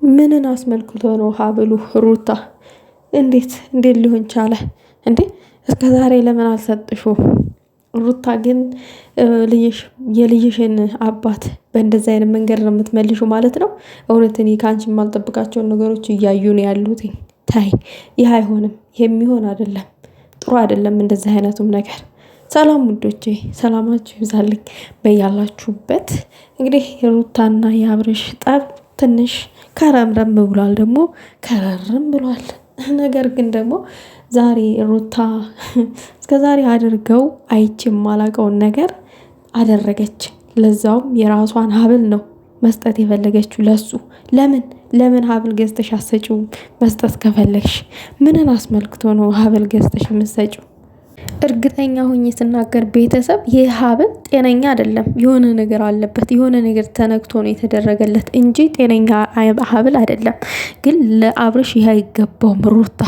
ምንን አስመልክቶ ነው ሀብሉ? ሩታ እንዴት ሊሆን ቻለ እንዴ? እስከ ዛሬ ለምን አልሰጥሽው? ሩታ ግን የልጅሽን አባት በእንደዚህ አይነት መንገድ ነው የምትመልሹ ማለት ነው? እውነት እኔ ከአንቺ የማልጠብቃቸውን ነገሮች እያዩ ነው ያሉት። ታይ፣ ይህ አይሆንም፣ የሚሆን አይደለም፣ ጥሩ አይደለም እንደዚህ አይነቱም ነገር። ሰላም ውዶቼ፣ ሰላማችሁ ይብዛልኝ በያላችሁበት። እንግዲህ የሩታና የአብርሽ ጠብ ትንሽ ከረምረም ብሏል፣ ደግሞ ከረርም ብሏል። ነገር ግን ደግሞ ዛሬ ሩታ እስከ ዛሬ አድርገው አይቼ የማላቀውን ነገር አደረገች። ለዛውም የራሷን ሀብል ነው መስጠት የፈለገችው ለሱ። ለምን ሀብል ገዝተሽ አሰጪው? መስጠት ከፈለግሽ ምንን አስመልክቶ ነው ሀብል ገዝተሽ የምትሰጪው? እርግጠኛ ሆኜ ስናገር ቤተሰብ ይህ ሀብል ጤነኛ አይደለም። የሆነ ነገር አለበት፣ የሆነ ነገር ተነክቶ ነው የተደረገለት እንጂ ጤነኛ ሀብል አይደለም። ግን ለአብርሽ ይህ አይገባውም። ሩታ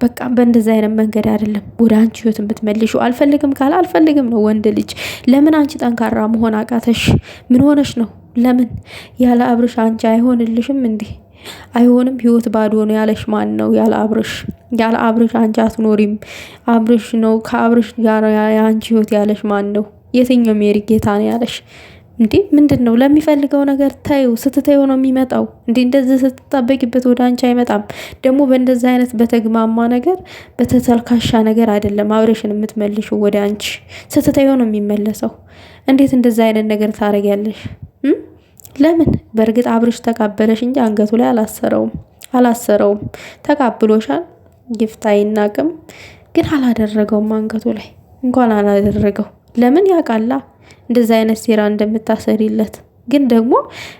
በቃ በእንደዚህ አይነት መንገድ አይደለም ወደ አንቺ ህይወት ብትመልሹ። አልፈልግም ካለ አልፈልግም ነው ወንድ ልጅ። ለምን አንቺ ጠንካራ መሆን አቃተሽ? ምን ሆነሽ ነው? ለምን ያለ አብርሽ አንቺ አይሆንልሽም እንዴ? አይሆንም፣ ህይወት ባዶ ነው ያለሽ ማን ነው? ያለ አብርሽ አንቺ አትኖሪም። አብርሽ ነው፣ ከአብርሽ ጋር የአንቺ ህይወት ያለሽ ማን ነው? የትኛው ሜሪ ጌታ ነው ያለሽ እንዴ? ምንድን ነው? ለሚፈልገው ነገር ታዩ ስትታዩ ነው የሚመጣው እንዴ? እንደዚህ ስትጠበቂበት ወደ አንቺ አይመጣም። ደግሞ በእንደዚህ አይነት በተግማማ ነገር በተተልካሻ ነገር አይደለም አብርሽን የምትመልሽው ወደ አንቺ። ስትታዩ ነው የሚመለሰው። እንዴት እንደዚህ አይነት ነገር ታረጊያለሽ? ለምን? በእርግጥ አብርሽ ተቃበለሽ እንጂ አንገቱ ላይ አላሰረውም። ተቃብሎሻል፣ ጊፍት አይናቅም፣ ግን አላደረገውም። አንገቱ ላይ እንኳን አላደረገው። ለምን? ያውቃላ እንደዚህ አይነት ሴራ እንደምታሰሪለት። ግን ደግሞ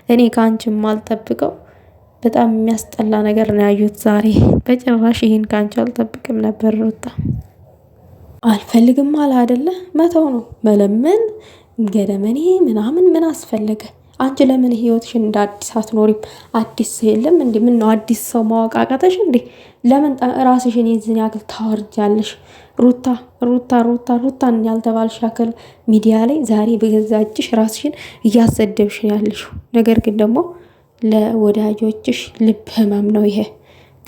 እኔ ከአንቺ የማልጠብቀው በጣም የሚያስጠላ ነገር ነው ያዩት ዛሬ። በጭራሽ ይህን ከአንቺ አልጠብቅም ነበር። ሩታ አልፈልግም አለ አይደለ? መተው ነው መለመን፣ ገደመኔ ምናምን ምን አስፈለገ? አንቺ ለምን ህይወትሽን እንደ አዲስ አትኖሪም? አዲስ የለም እንዴ? ምን ነው አዲስ ሰው ማወቃቀተሽ እንዴ? ለምን ራስሽን የዚህን ያክል ታወርጃለሽ? ሩታን ያልተባልሽ ያክል ሚዲያ ላይ ዛሬ በገዛ እጅሽ ራስሽን እያሰደብሽ ያለሽ። ነገር ግን ደግሞ ለወዳጆችሽ ልብ ህመም ነው ይሄ።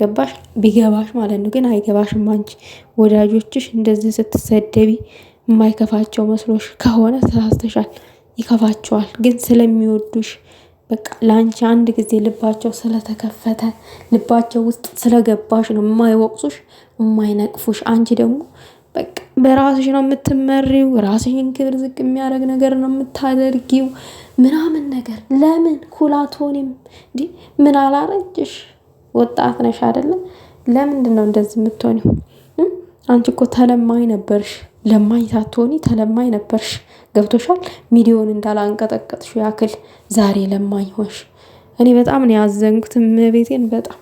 ገባሽ? ቢገባሽ ማለት ነው። ግን አይገባሽም። አንቺ ወዳጆችሽ እንደዚህ ስትሰደቢ የማይከፋቸው መስሎሽ ከሆነ ተሳስተሻል። ይከፋቸዋል፣ ግን ስለሚወዱሽ በቃ ለአንቺ አንድ ጊዜ ልባቸው ስለተከፈተ ልባቸው ውስጥ ስለገባሽ ነው የማይወቅሱሽ፣ የማይነቅፉሽ። አንቺ ደግሞ በቃ በራስሽ ነው የምትመሪው። ራስሽን ክብር ዝቅ የሚያደርግ ነገር ነው የምታደርጊው ምናምን ነገር። ለምን ኩላቶንም እንዲህ ምን አላረጅሽ? ወጣት ነሽ አይደለም? ለምንድን ነው እንደዚህ የምትሆኒው? አንቺ እኮ ተለማኝ ነበርሽ። ለማኝ ሳትሆኒ ተለማኝ ነበርሽ። ገብቶሻል? ሚዲዮን እንዳላንቀጠቀጥሽ ያክል ዛሬ ለማኝ ሆንሽ። እኔ በጣም ነው ያዘንኩት። እመቤቴን በጣም